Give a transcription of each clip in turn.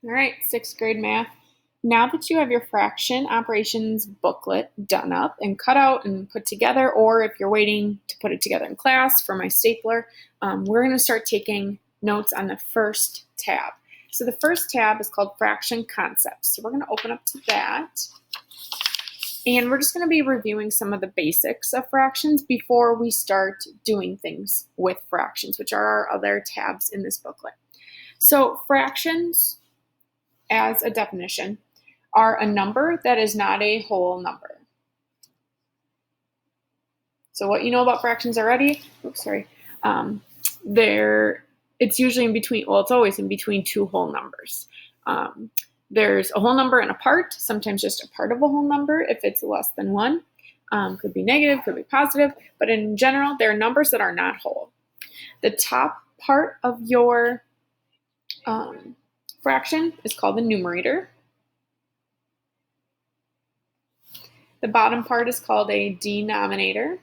All right, sixth grade math. Now that you have your fraction operations booklet done up and cut out and put together, or if you're waiting to put it together in class for my stapler, we're going to start taking notes on the first tab. So the first tab is called Fraction Concepts. So we're going to open up to that. And we're just going to be reviewing some of the basics of fractions before we start doing things with fractions, which are our other tabs in this booklet. So fractions, as a definition, are a number that is not a whole number. So what you know about fractions already, it's usually in between, well, it's always in between two whole numbers. There's a whole number and a part, sometimes just a part of a whole number if it's less than one. Could be negative, could be positive, but in general, there are numbers that are not whole. The top part of your fraction is called the numerator. The bottom part is called a denominator.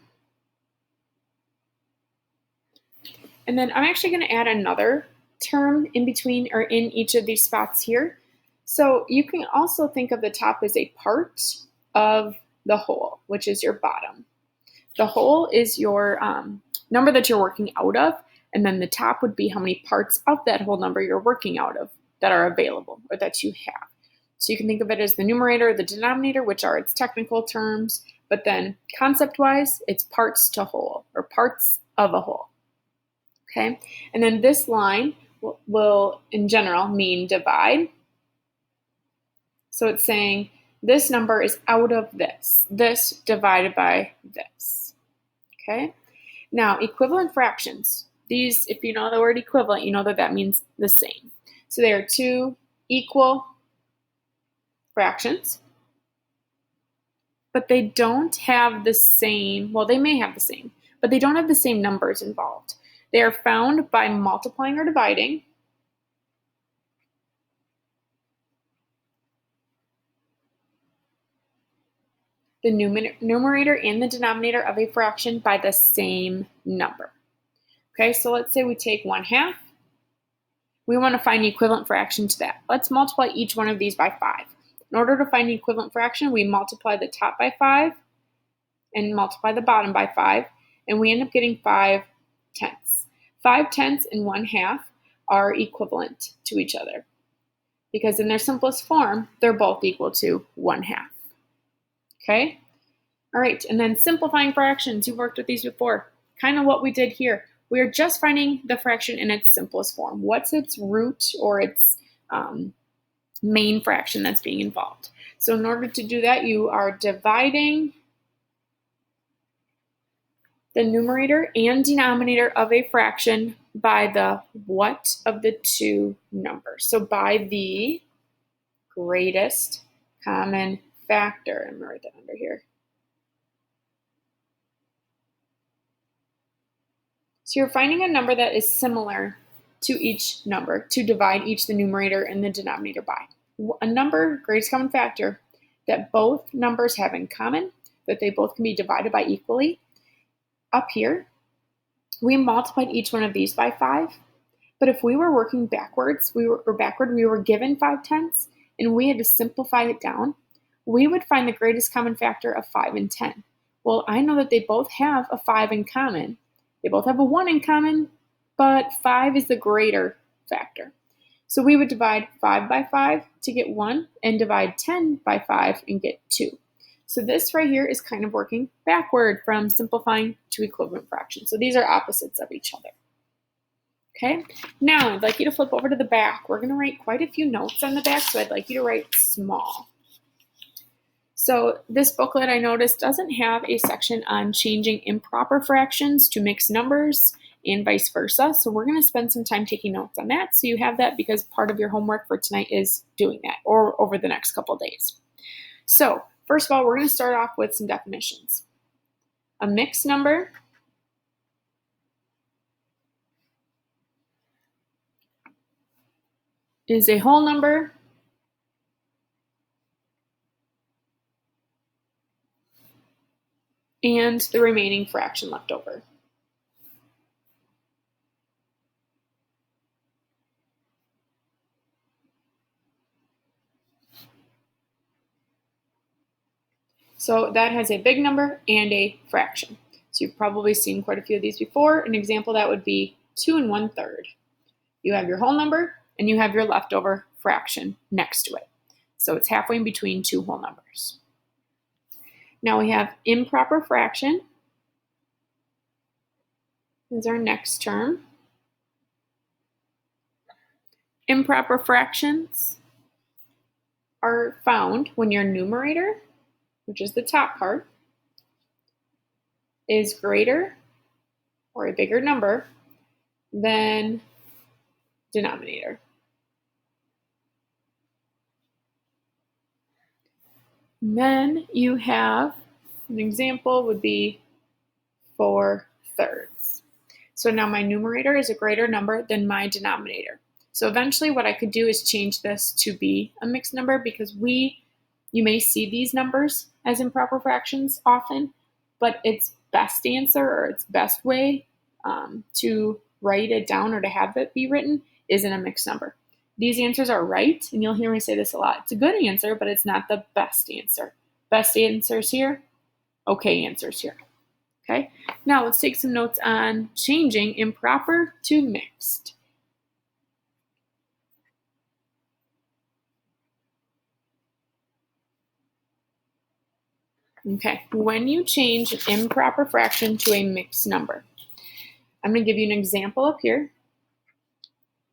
And then I'm actually going to add another term in between or in each of these spots here. So you can also think of the top as a part of the whole, which is your bottom. The whole is your number that you're working out of, and then the top would be how many parts of that whole number you're working out of that are available or that you have. So you can think of it as the numerator, the denominator, which are its technical terms, but then concept-wise, it's parts to whole or parts of a whole. Okay, and then this line will in general mean divide. So it's saying this number is out of this divided by this. Okay, now equivalent fractions. These, if you know the word equivalent, you know that means the same. So they are two equal fractions, but they don't have the same, well, they may have the same, but they don't have the same numbers involved. They are found by multiplying or dividing. The numerator and the denominator of a fraction by the same number. Okay, so let's say we take 1/2. We want to find the equivalent fraction to that. Let's multiply each one of these by 5. In order to find the equivalent fraction, we multiply the top by 5 and multiply the bottom by 5, and we end up getting 5/10. 5/10 and 1/2 are equivalent to each other because in their simplest form, they're both equal to 1/2. Okay? All right, and then simplifying fractions. You've worked with these before. Kind of what we did here. We are just finding the fraction in its simplest form. What's its root or its main fraction that's being involved? So in order to do that, you are dividing the numerator and denominator of a fraction by the what of the two numbers. So by the greatest common factor. I'm going to write that under here. So you're finding a number that is similar to each number to divide each the numerator and the denominator by. A number, greatest common factor, that both numbers have in common, that they both can be divided by equally. Up here, we multiplied each one of these by 5, but if we were working backwards, we were given 5/10 and we had to simplify it down, we would find the greatest common factor of 5 and 10. Well, I know that they both have a 5 in common. They both have a 1 in common, but 5 is the greater factor. So we would divide 5 by 5 to get 1 and divide 10 by 5 and get 2. So this right here is kind of working backward from simplifying to equivalent fractions. So these are opposites of each other. Okay, now I'd like you to flip over to the back. We're going to write quite a few notes on the back, so I'd like you to write small. So this booklet, I noticed, doesn't have a section on changing improper fractions to mixed numbers and vice versa. So we're going to spend some time taking notes on that. So you have that because part of your homework for tonight is doing that or over the next couple days. So first of all, we're going to start off with some definitions. A mixed number is a whole number and the remaining fraction left over. So that has a big number and a fraction. So you've probably seen quite a few of these before. An example that would be 2 1/3. You have your whole number and you have your leftover fraction next to it. So it's halfway in between two whole numbers. Now we have improper fraction is our next term. Improper fractions are found when your numerator, which is the top part, is greater or a bigger number than denominator. And then you have an example would be 4/3. So now my numerator is a greater number than my denominator. So eventually what I could do is change this to be a mixed number because you may see these numbers as improper fractions often, but its best answer or its best way to write it down or to have it be written is in a mixed number. These answers are right, and you'll hear me say this a lot. It's a good answer, but it's not the best answer. Best answers here, okay answers here. Okay, now let's take some notes on changing improper to mixed. Okay, when you change an improper fraction to a mixed number, I'm going to give you an example up here.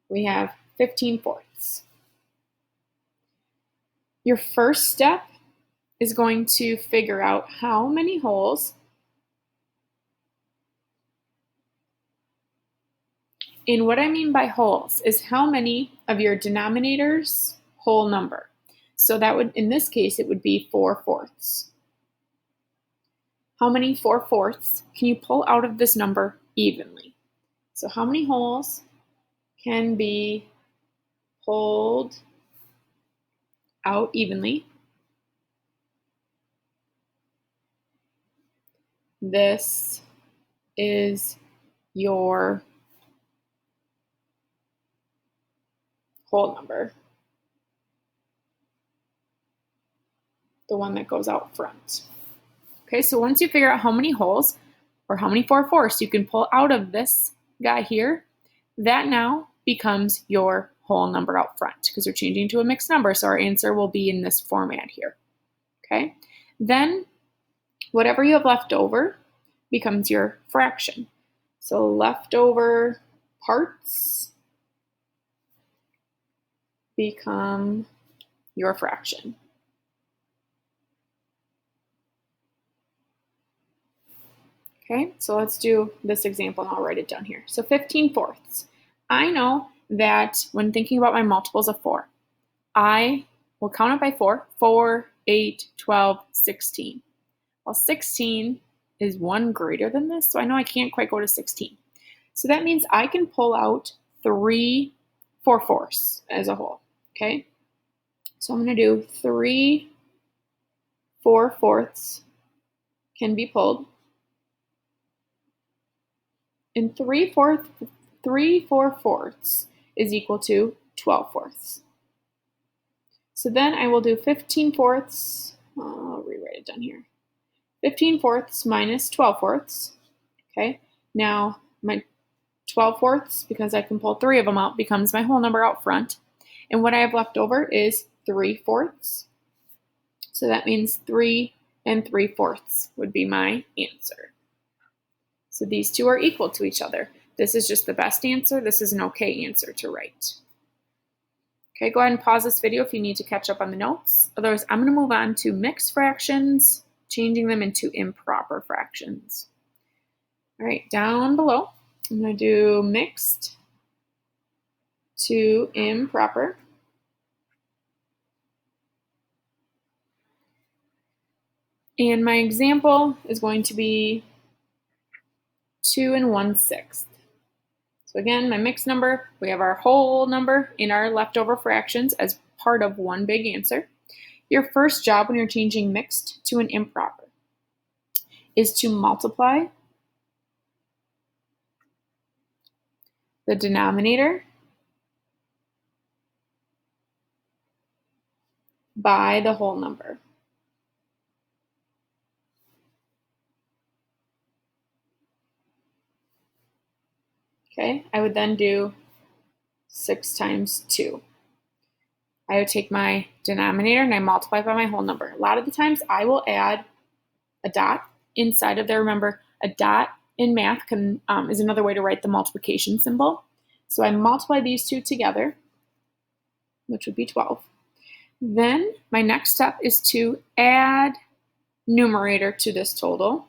We have 15/4. Your first step is going to figure out how many wholes and what I mean by wholes is how many of your denominator's whole number. So that would, in this case, it would be 4/4. How many 4/4 can you pull out of this number evenly? So how many wholes can be pulled out evenly? This is your whole number, the one that goes out front. Okay, so once you figure out how many wholes or how many 4/4 you can pull out of this guy here, that now becomes your whole number out front because we're changing to a mixed number, so our answer will be in this format here. Okay, then whatever you have left over becomes your fraction. So leftover parts become your fraction. Okay, so let's do this example and I'll write it down here. So 15/4. I know that when thinking about my multiples of 4, I will count it by 4, 4, 8, 12, 16. Well, 16 is 1 greater than this, so I know I can't quite go to 16. So that means I can pull out 3 4/4 as a whole, okay? So I'm going to do 3 4/4 can be pulled. And 3 4/4 is equal to 12/4. So then I will do 15/4. I'll rewrite it down here. 15/4 minus 12/4. Okay, now my 12/4, because I can pull 3 of them out, becomes my whole number out front. And what I have left over is 3/4. So that means 3 3/4 would be my answer. So these two are equal to each other. This is just the best answer. This is an okay answer to write. Okay, go ahead and pause this video if you need to catch up on the notes. Otherwise, I'm going to move on to mixed fractions, changing them into improper fractions. All right, down below, I'm going to do mixed to improper. And my example is going to be 2 1/6. So again, my mixed number, we have our whole number in our leftover fractions as part of one big answer. Your first job when you're changing mixed to an improper is to multiply the denominator by the whole number. Okay, I would then do 6 times 2. I would take my denominator and I multiply by my whole number. A lot of the times I will add a dot inside of there. Remember, a dot in math is another way to write the multiplication symbol. So I multiply these two together, which would be 12. Then my next step is to add numerator to this total.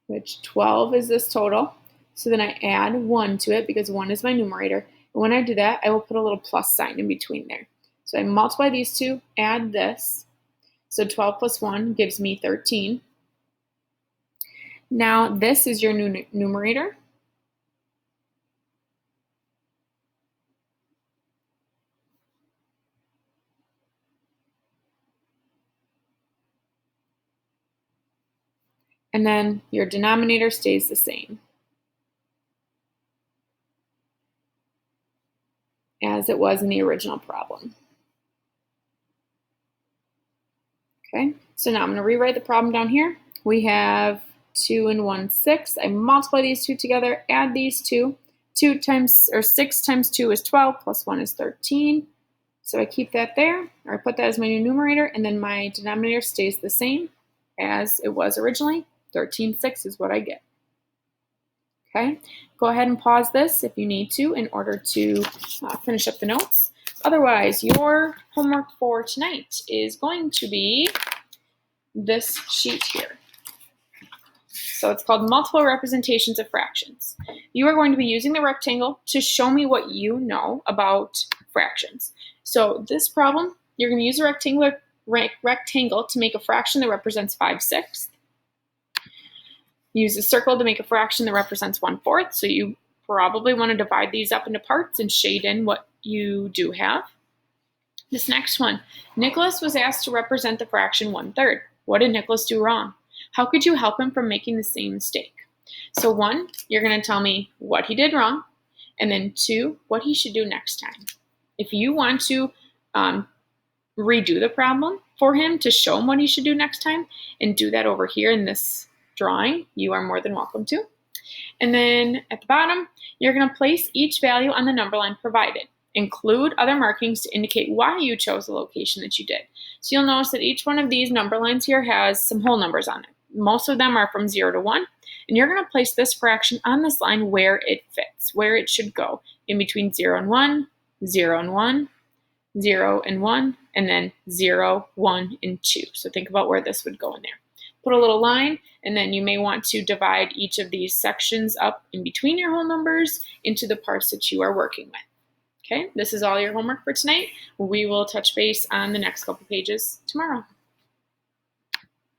Which 12 is this total. So then I add 1 to it because 1 is my numerator. And when I do that, I will put a little plus sign in between there. So I multiply these two, add this. So 12 plus 1 gives me 13. Now this is your numerator. And then your denominator stays the same as it was in the original problem. Okay, so now I'm going to rewrite the problem down here. We have 2 and 1, 6. I multiply these two together, add these two. 6 times 2 is 12, plus 1 is 13. So I keep that there, or I put that as my new numerator, and then my denominator stays the same as it was originally. 13/6 is what I get. Okay, go ahead and pause this if you need to in order to finish up the notes. Otherwise, your homework for tonight is going to be this sheet here. So it's called Multiple Representations of Fractions. You are going to be using the rectangle to show me what you know about fractions. So this problem, you're going to use a rectangle to make a fraction that represents 5/6. Use a circle to make a fraction that represents 1/4. So you probably want to divide these up into parts and shade in what you do have. This next one, Nicholas was asked to represent the fraction 1/3. What did Nicholas do wrong? How could you help him from making the same mistake? So 1, you're going to tell me what he did wrong, and then 2, what he should do next time. If you want to redo the problem for him to show him what he should do next time and do that over here in this drawing, you are more than welcome to. And then at the bottom, you're going to place each value on the number line provided. Include other markings to indicate why you chose the location that you did. So you'll notice that each one of these number lines here has some whole numbers on it. Most of them are from 0 to 1. And you're going to place this fraction on this line where it fits, where it should go, in between 0 and 1, 0 and 1, 0 and 1, and then 0, 1, and 2. So think about where this would go in there. Put a little line, and then you may want to divide each of these sections up in between your whole numbers into the parts that you are working with. Okay, this is all your homework for tonight. We will touch base on the next couple pages tomorrow.